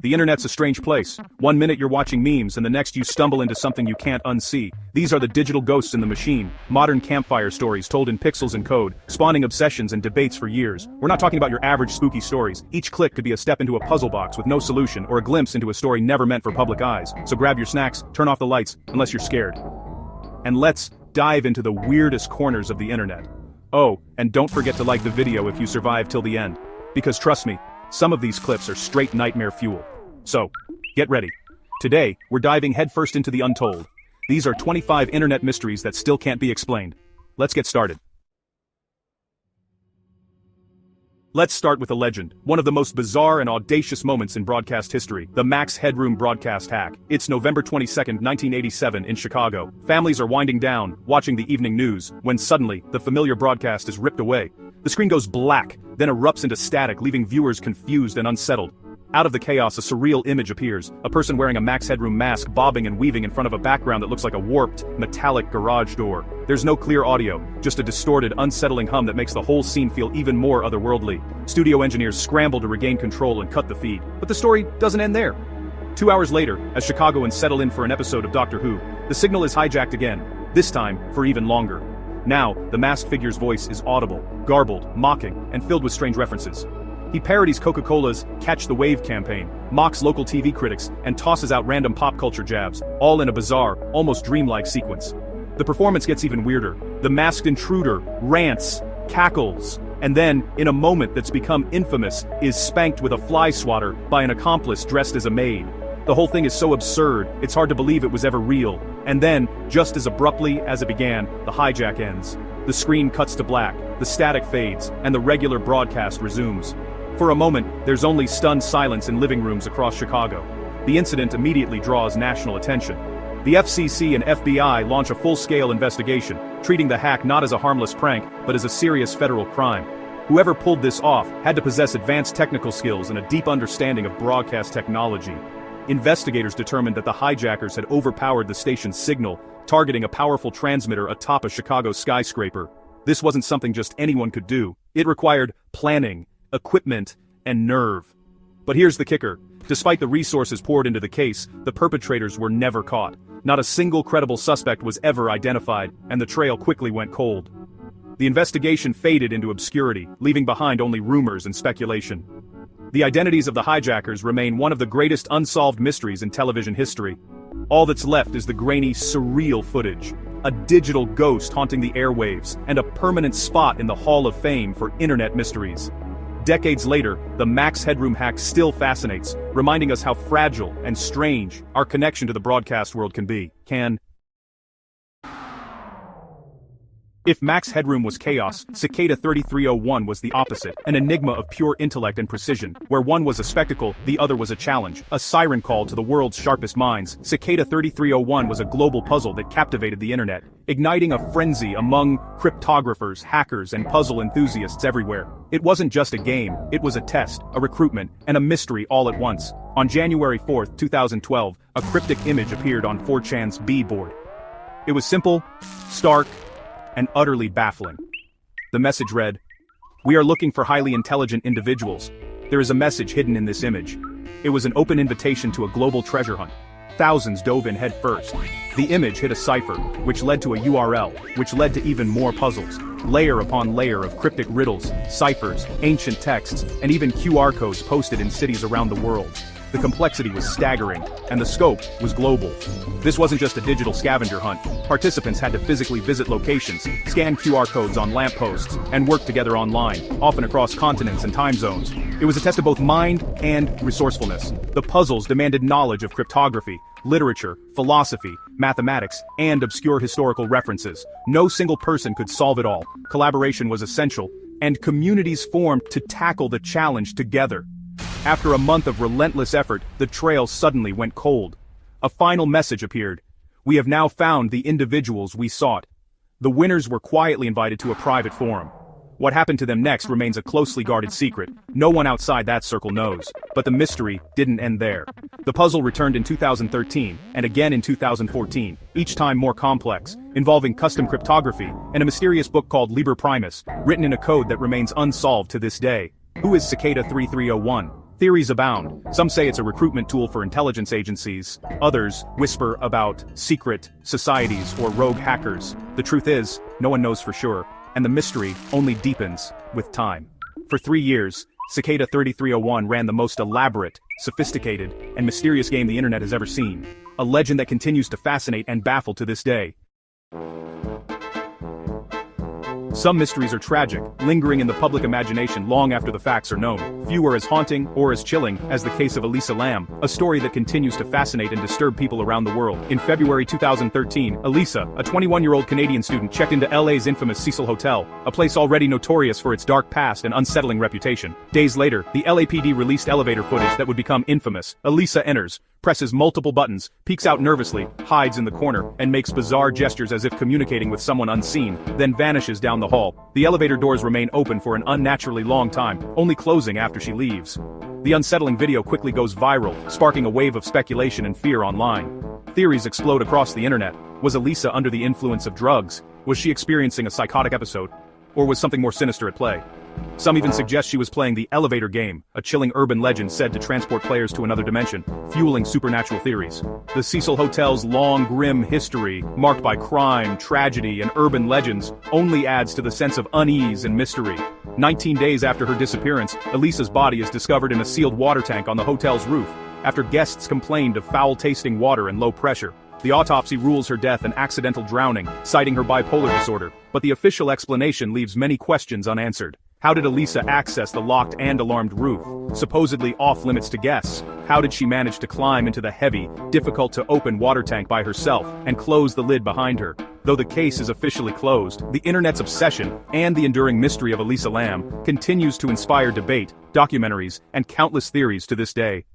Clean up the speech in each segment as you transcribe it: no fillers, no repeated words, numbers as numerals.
The internet's a strange place. One minute you're watching memes and the next you stumble into something you can't unsee. These are the digital ghosts in the machine, modern campfire stories told in pixels and code, spawning obsessions and debates for years. We're not talking about your average spooky stories. Each click could be a step into a puzzle box with no solution or a glimpse into a story never meant for public eyes. So grab your snacks, turn off the lights, unless you're scared. And let's dive into the weirdest corners of the internet. Oh, and don't forget to like the video if you survive till the end. Because trust me, some of these clips are straight nightmare fuel. So, get ready. Today, we're diving headfirst into the untold. These are 25 internet mysteries that still can't be explained. Let's get started. Let's start with a legend, one of the most bizarre and audacious moments in broadcast history, the Max Headroom broadcast hack. It's November 22, 1987 in Chicago. Families are winding down, watching the evening news, when suddenly, the familiar broadcast is ripped away. The screen goes black, then erupts into static, leaving viewers confused and unsettled. Out of the chaos, a surreal image appears, a person wearing a Max Headroom mask bobbing and weaving in front of a background that looks like a warped, metallic garage door. There's no clear audio, just a distorted, unsettling hum that makes the whole scene feel even more otherworldly. Studio engineers scramble to regain control and cut the feed. But the story doesn't end there. 2 hours later, as Chicagoans settle in for an episode of Doctor Who, the signal is hijacked again, this time for even longer. Now, the masked figure's voice is audible, garbled, mocking, and filled with strange references. He parodies Coca-Cola's Catch the Wave campaign, mocks local TV critics, and tosses out random pop culture jabs, all in a bizarre, almost dreamlike sequence. The performance gets even weirder. The masked intruder rants, cackles, and then, in a moment that's become infamous, is spanked with a fly swatter by an accomplice dressed as a maid. The whole thing is so absurd, it's hard to believe it was ever real. And then, just as abruptly as it began, the hijack ends. The screen cuts to black, the static fades, and the regular broadcast resumes. For a moment, there's only stunned silence in living rooms across Chicago. The incident immediately draws national attention. The FCC and FBI launch a full-scale investigation, treating the hack not as a harmless prank, but as a serious federal crime. Whoever pulled this off had to possess advanced technical skills and a deep understanding of broadcast technology. Investigators determined that the hijackers had overpowered the station's signal, targeting a powerful transmitter atop a Chicago skyscraper. This wasn't something just anyone could do. It required planning, equipment, and nerve. But here's the kicker. Despite the resources poured into the case, the perpetrators were never caught. Not a single credible suspect was ever identified, and the trail quickly went cold. The investigation faded into obscurity, leaving behind only rumors and speculation. The identities of the hijackers remain one of the greatest unsolved mysteries in television history. All that's left is the grainy, surreal footage. A digital ghost haunting the airwaves, and a permanent spot in the Hall of Fame for internet mysteries. Decades later, the Max Headroom hack still fascinates, reminding us how fragile and strange our connection to the broadcast world can be. If Max Headroom was chaos, Cicada 3301 was the opposite, an enigma of pure intellect and precision. Where one was a spectacle, the other was a challenge, a siren call to the world's sharpest minds. Cicada 3301 was a global puzzle that captivated the internet, igniting a frenzy among cryptographers, hackers, and puzzle enthusiasts everywhere. It wasn't just a game, it was a test, a recruitment, and a mystery all at once. On January 4, 2012, a cryptic image appeared on 4chan's B board. It was simple, stark, and utterly baffling. The message read, "We are looking for highly intelligent individuals. There is a message hidden in this image." It was an open invitation to a global treasure hunt. Thousands dove in head first. The image hit a cipher, which led to a URL, which led to even more puzzles. Layer upon layer of cryptic riddles, ciphers, ancient texts, and even QR codes posted in cities around the world. The complexity was staggering, and the scope was global. This wasn't just a digital scavenger hunt. Participants had to physically visit locations, scan QR codes on lampposts, and work together online, often across continents and time zones. It was a test of both mind and resourcefulness. The puzzles demanded knowledge of cryptography, literature, philosophy, mathematics, and obscure historical references. No single person could solve it all. Collaboration was essential, and communities formed to tackle the challenge together. After a month of relentless effort, the trail suddenly went cold. A final message appeared. "We have now found the individuals we sought." The winners were quietly invited to a private forum. What happened to them next remains a closely guarded secret. No one outside that circle knows. But the mystery didn't end there. The puzzle returned in 2013, and again in 2014, each time more complex, involving custom cryptography, and a mysterious book called Liber Primus, written in a code that remains unsolved to this day. Who is Cicada 3301? Theories abound. Some say it's a recruitment tool for intelligence agencies. Others whisper about secret societies or rogue hackers. The truth is, no one knows for sure, and the mystery only deepens with time. For 3 years, Cicada 3301 ran the most elaborate, sophisticated, and mysterious game the internet has ever seen. A legend that continues to fascinate and baffle to this day. Some mysteries are tragic, lingering in the public imagination long after the facts are known. Few are as haunting or as chilling as the case of Elisa Lam, a story that continues to fascinate and disturb people around the world. In February 2013, Elisa, a 21-year-old Canadian student, checked into LA's infamous Cecil Hotel, a place already notorious for its dark past and unsettling reputation. Days later, the LAPD released elevator footage that would become infamous. Elisa enters, presses multiple buttons, peeks out nervously, hides in the corner, and makes bizarre gestures as if communicating with someone unseen, then vanishes down the hall. The elevator doors remain open for an unnaturally long time, only closing after she leaves. The unsettling video quickly goes viral, sparking a wave of speculation and fear online. Theories explode across the internet. Was Elisa under the influence of drugs? Was she experiencing a psychotic episode? Or was something more sinister at play? Some even suggest she was playing the elevator game, a chilling urban legend said to transport players to another dimension, fueling supernatural theories. The Cecil Hotel's long, grim history, marked by crime, tragedy, and urban legends, only adds to the sense of unease and mystery. 19 days after her disappearance, Elisa's body is discovered in a sealed water tank on the hotel's roof, after guests complained of foul-tasting water and low pressure. The autopsy rules her death an accidental drowning, citing her bipolar disorder, but the official explanation leaves many questions unanswered. How did Elisa access the locked and alarmed roof, supposedly off-limits to guests? How did she manage to climb into the heavy, difficult-to-open water tank by herself and close the lid behind her? Though the case is officially closed, the internet's obsession and the enduring mystery of Elisa Lam continues to inspire debate, documentaries, and countless theories to this day.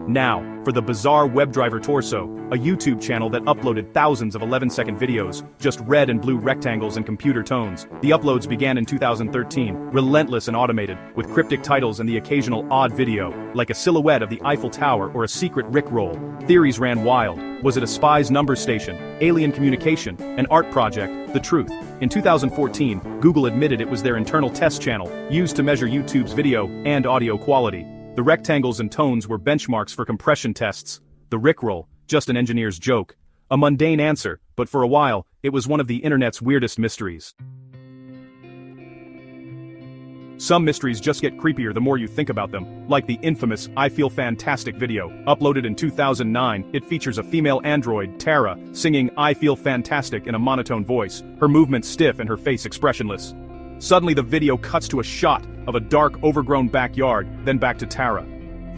Now, for the bizarre WebDriver torso, a YouTube channel that uploaded thousands of 11-second videos, just red and blue rectangles and computer tones. The uploads began in 2013, relentless and automated, with cryptic titles and the occasional odd video, like a silhouette of the Eiffel Tower or a secret Rickroll. Theories ran wild. Was it a spy's number station, alien communication, an art project? The truth. In 2014, Google admitted it was their internal test channel, used to measure YouTube's video and audio quality. The rectangles and tones were benchmarks for compression tests. The Rickroll, just an engineer's joke. A mundane answer, but for a while, it was one of the internet's weirdest mysteries. Some mysteries just get creepier the more you think about them, like the infamous I Feel Fantastic video. Uploaded in 2009, it features a female android, Tara, singing I Feel Fantastic in a monotone voice, her movements stiff and her face expressionless. Suddenly the video cuts to a shot of a dark, overgrown backyard, then back to Tara.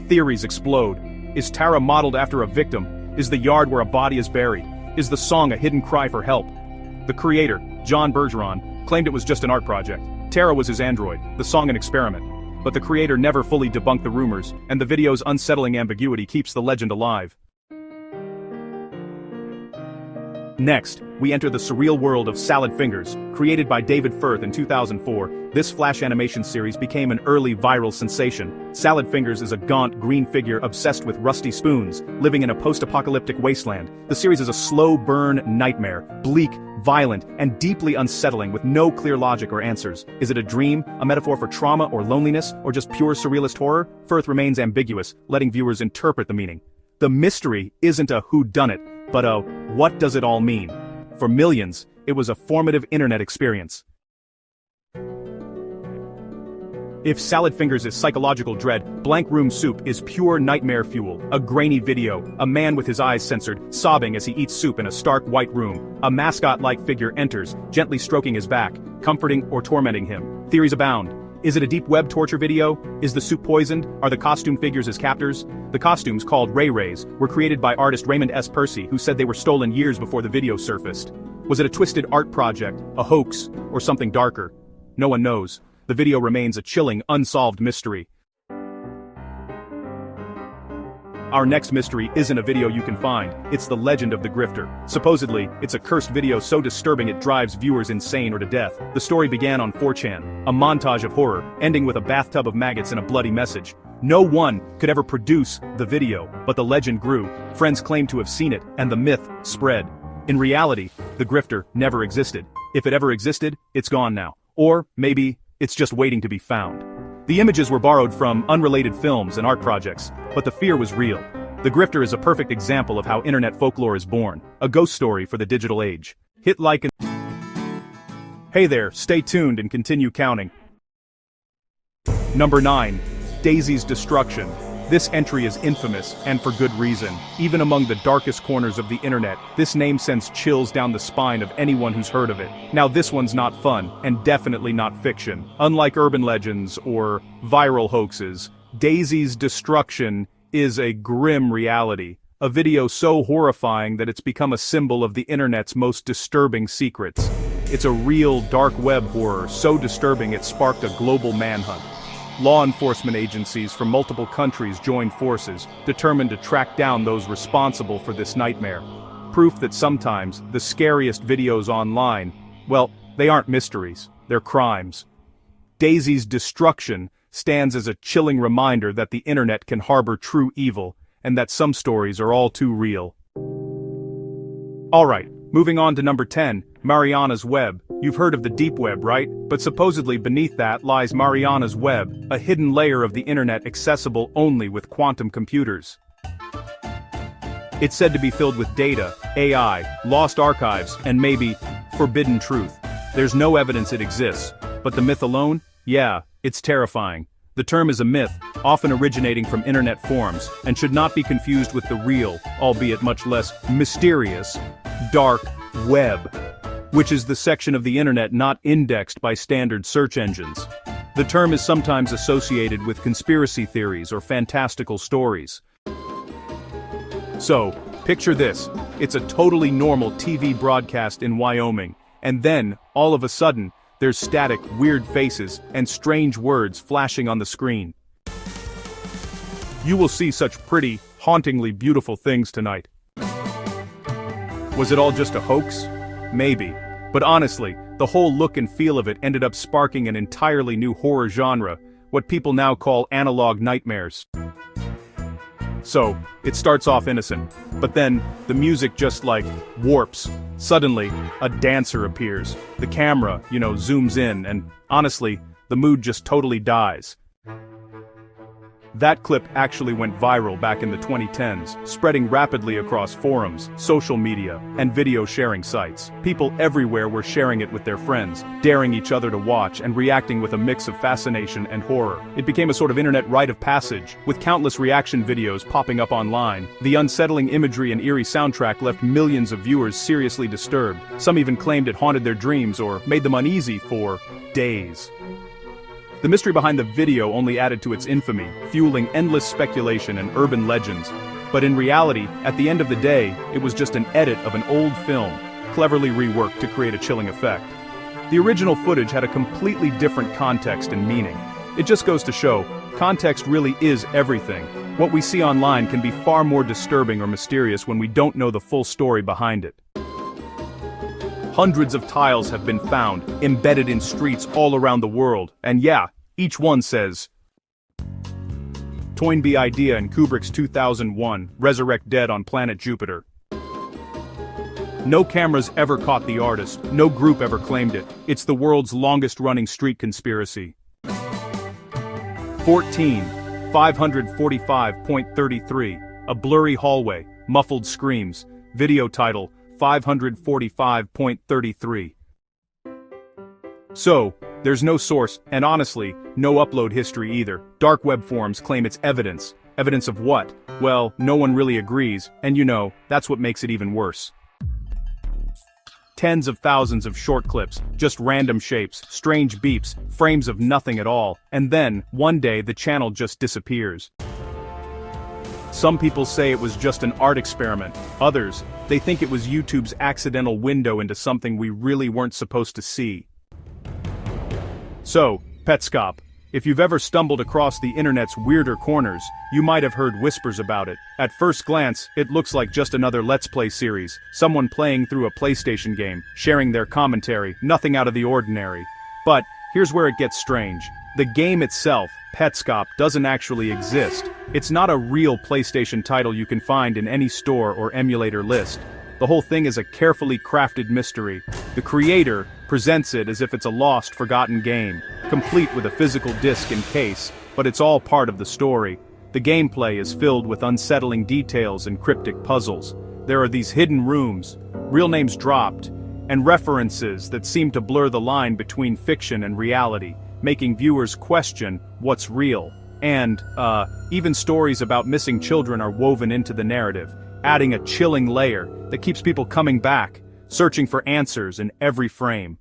Theories explode. Is Tara modeled after a victim? Is the yard where a body is buried? Is the song a hidden cry for help? The creator, John Bergeron, claimed it was just an art project. Tara was his android, the song an experiment. But the creator never fully debunked the rumors, and the video's unsettling ambiguity keeps the legend alive. Next, we enter the surreal world of Salad Fingers. Created by David Firth in 2004, this flash animation series became an early viral sensation. Salad Fingers is a gaunt, green figure obsessed with rusty spoons, living in a post-apocalyptic wasteland. The series is a slow-burn nightmare, bleak, violent, and deeply unsettling with no clear logic or answers. Is it a dream, a metaphor for trauma or loneliness, or just pure surrealist horror? Firth remains ambiguous, letting viewers interpret the meaning. The mystery isn't a whodunit, but a what does it all mean? For millions, it was a formative internet experience. If Salad Fingers is psychological dread, Blank Room Soup is pure nightmare fuel. A grainy video, a man with his eyes censored, sobbing as he eats soup in a stark white room. A mascot-like figure enters, gently stroking his back, comforting or tormenting him. Theories abound. Is it a deep web torture video? Is the soup poisoned? Are the costume figures his captors? The costumes, called Ray Rays, were created by artist Raymond S. Percy, who said they were stolen years before the video surfaced. Was it a twisted art project, a hoax, or something darker? No one knows. The video remains a chilling, unsolved mystery. Our next mystery isn't a video you can find, it's the legend of the grifter. Supposedly, it's a cursed video so disturbing it drives viewers insane or to death. The story began on 4chan, a montage of horror, ending with a bathtub of maggots and a bloody message. No one could ever produce the video, but the legend grew, friends claimed to have seen it, and the myth spread. In reality, the grifter never existed. If it ever existed, it's gone now. Or, maybe, it's just waiting to be found. The images were borrowed from unrelated films and art projects, but the fear was real. The grifter is a perfect example of how internet folklore is born, a ghost story for the digital age. Hit like and... Hey there, stay tuned and continue counting. Number 9. Daisy's Destruction. This entry is infamous, and for good reason. Even among the darkest corners of the internet, this name sends chills down the spine of anyone who's heard of it. Now this one's not fun, and definitely not fiction. Unlike urban legends or viral hoaxes, Daisy's Destruction is a grim reality. A video so horrifying that it's become a symbol of the internet's most disturbing secrets. It's a real dark web horror so disturbing it sparked a global manhunt. Law enforcement agencies from multiple countries joined forces, determined to track down those responsible for this nightmare. Proof that sometimes the scariest videos online, well, they aren't mysteries, they're crimes. Daisy's Destruction stands as a chilling reminder that the internet can harbor true evil, and that some stories are all too real. Alright, moving on to number 10, Mariana's Web. You've heard of the deep web, right? But supposedly beneath that lies Mariana's Web, a hidden layer of the internet accessible only with quantum computers. It's said to be filled with data, AI, lost archives, and maybe forbidden truth. There's no evidence it exists, but the myth alone? Yeah, it's terrifying. The term is a myth, often originating from internet forums, and should not be confused with the real, albeit much less mysterious, dark web, which is the section of the internet not indexed by standard search engines. The term is sometimes associated with conspiracy theories or fantastical stories. So, picture this, it's a totally normal TV broadcast in Wyoming, and then, all of a sudden, there's static, weird faces, and strange words flashing on the screen. You will see such pretty, hauntingly beautiful things tonight. Was it all just a hoax? Maybe. But honestly, the whole look and feel of it ended up sparking an entirely new horror genre, what people now call analog nightmares. So, it starts off innocent, but then, the music just warps. Suddenly, a dancer appears. The camera, zooms in, and honestly, the mood just totally dies. That clip actually went viral back in the 2010s, spreading rapidly across forums, social media, and video sharing sites. People everywhere were sharing it with their friends, daring each other to watch and reacting with a mix of fascination and horror. It became a sort of internet rite of passage, with countless reaction videos popping up online. The unsettling imagery and eerie soundtrack left millions of viewers seriously disturbed. Some even claimed it haunted their dreams or made them uneasy for days. The mystery behind the video only added to its infamy, fueling endless speculation and urban legends. But in reality, at the end of the day, it was just an edit of an old film, cleverly reworked to create a chilling effect. The original footage had a completely different context and meaning. It just goes to show, context really is everything. What we see online can be far more disturbing or mysterious when we don't know the full story behind it. Hundreds of tiles have been found, embedded in streets all around the world, and yeah, each one says, Toynbee idea in Kubrick's 2001, Resurrect Dead on Planet Jupiter. No cameras ever caught the artist, no group ever claimed it. It's the world's longest-running street conspiracy. 14. 545.33, a blurry hallway, muffled screams, video title, 545.33. So, there's no source, and honestly, no upload history either. Dark web forums claim it's evidence. Evidence of what? Well, no one really agrees, and that's what makes it even worse. Tens of thousands of short clips, just random shapes, strange beeps, frames of nothing at all, and then, one day the channel just disappears. Some people say it was just an art experiment. Others, they think it was YouTube's accidental window into something we really weren't supposed to see. So, Petscop, if you've ever stumbled across the internet's weirder corners, you might have heard whispers about it. At first glance, it looks like just another Let's Play series, someone playing through a PlayStation game, sharing their commentary, nothing out of the ordinary. But, here's where it gets strange. The game itself, Petscop, doesn't actually exist. It's not a real PlayStation title you can find in any store or emulator list. The whole thing is a carefully crafted mystery. The creator presents it as if it's a lost, forgotten game. complete with a physical disc and case, but it's all part of the story. The gameplay is filled with unsettling details and cryptic puzzles. There are these hidden rooms, real names dropped, and references that seem to blur the line between fiction and reality, making viewers question what's real. And, even stories about missing children are woven into the narrative, adding a chilling layer that keeps people coming back, searching for answers in every frame.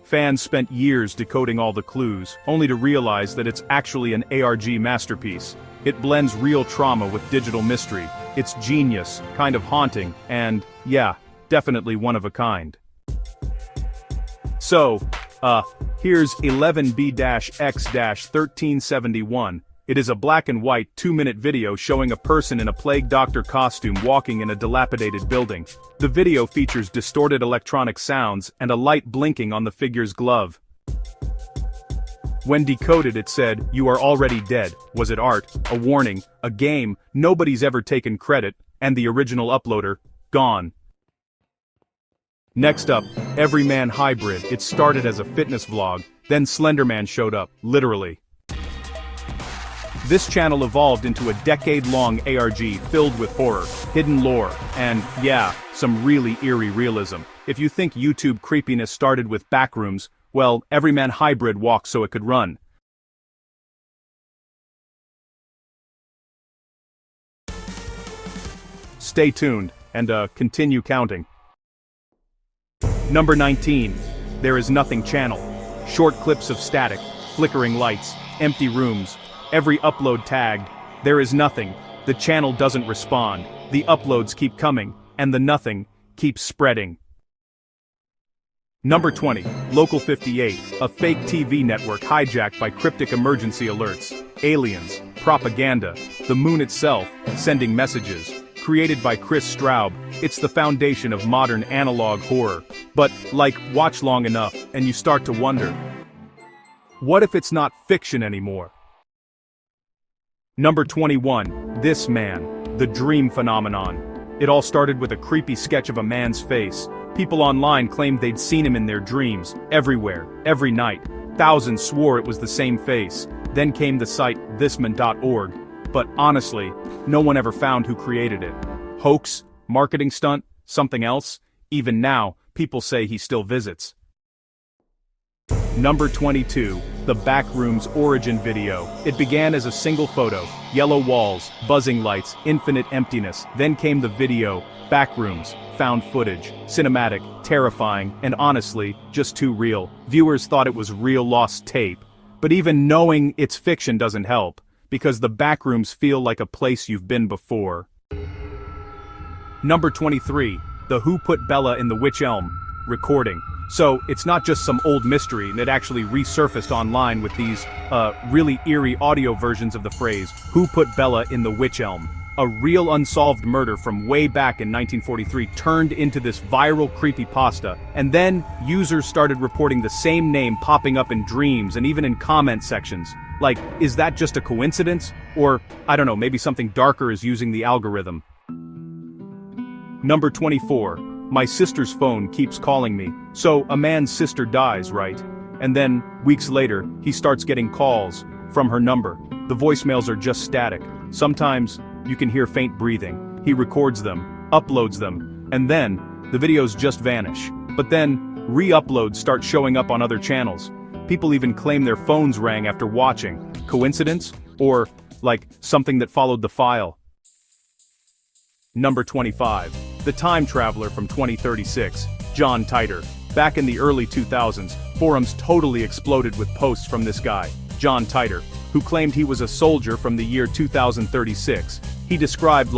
Fans spent years decoding all the clues, only to realize that it's actually an ARG masterpiece. It blends real trauma with digital mystery. It's genius, kind of haunting, and, yeah, definitely one of a kind. So, here's 11B-X-1371. It is a black and white 2-minute video showing a person in a plague doctor costume walking in a dilapidated building. The video features distorted electronic sounds and a light blinking on the figure's glove. When decoded it said, "You are already dead." Was it art, a warning, a game, nobody's ever taken credit, and the original uploader, gone. Next up, Everyman Hybrid. It started as a fitness vlog, then Slenderman showed up, literally. This channel evolved into a decade-long ARG filled with horror, hidden lore, and, yeah, some really eerie realism. If you think YouTube creepiness started with Backrooms, well, Everyman Hybrid walked so it could run. Stay tuned, and continue counting. Number 19. There Is Nothing channel. Short clips of static, flickering lights, empty rooms. Every upload tagged, "There is nothing." The channel doesn't respond. The uploads keep coming, and the nothing keeps spreading. Number 20. Local 58, a fake TV network hijacked by cryptic emergency alerts, aliens, propaganda, the moon itself, sending messages. Created by Chris Straub, it's the foundation of modern analog horror. But, watch long enough, and you start to wonder, what if it's not fiction anymore? Number 21. This Man, the Dream Phenomenon. It all started with a creepy sketch of a man's face. People online claimed they'd seen him in their dreams, everywhere, every night. Thousands swore it was the same face. Then came the site thisman.org. But honestly, no one ever found who created it. Hoax? Marketing stunt? Something else? Even now, people say he still visits. Number 22. The Backrooms origin video. It began as a single photo, yellow walls, buzzing lights, infinite emptiness. Then came the video, Backrooms, found footage, cinematic, terrifying, and honestly, just too real. Viewers thought it was real lost tape. But even knowing it's fiction doesn't help, because the Backrooms feel like a place you've been before. Number 23. The Who Put Bella in the Witch Elm recording. So, it's not just some old mystery, and it actually resurfaced online with these, really eerie audio versions of the phrase, "Who put Bella in the witch elm?" A real unsolved murder from way back in 1943 turned into this viral creepypasta, and then, users started reporting the same name popping up in dreams and even in comment sections. Is that just a coincidence? Or, I don't know, maybe something darker is using the algorithm. Number 24. My sister's phone keeps calling me. So, a man's sister dies, right? And then, weeks later, he starts getting calls from her number. The voicemails are just static. Sometimes, you can hear faint breathing. He records them, uploads them, and then, the videos just vanish. But then, re-uploads start showing up on other channels. People even claim their phones rang after watching. Coincidence? Or, something that followed the file. Number 25. The Time Traveler from 2036, John Titor. Back in the early 2000s, forums totally exploded with posts from this guy, John Titor, who claimed he was a soldier from the year 2036. He described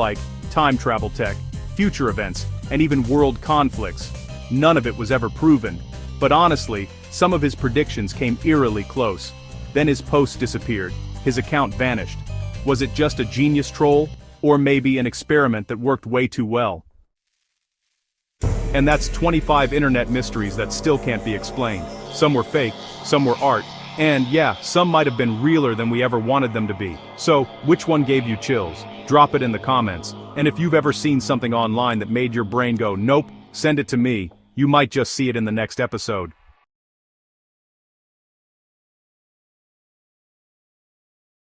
time travel tech, future events, and even world conflicts. None of it was ever proven. But honestly, some of his predictions came eerily close. Then his post disappeared. His account vanished. Was it just a genius troll? Or maybe an experiment that worked way too well? And that's 25 internet mysteries that still can't be explained. Some were fake, some were art, and yeah, some might have been realer than we ever wanted them to be. So, which one gave you chills? Drop it in the comments. And if you've ever seen something online that made your brain go, nope, send it to me. You might just see it in the next episode.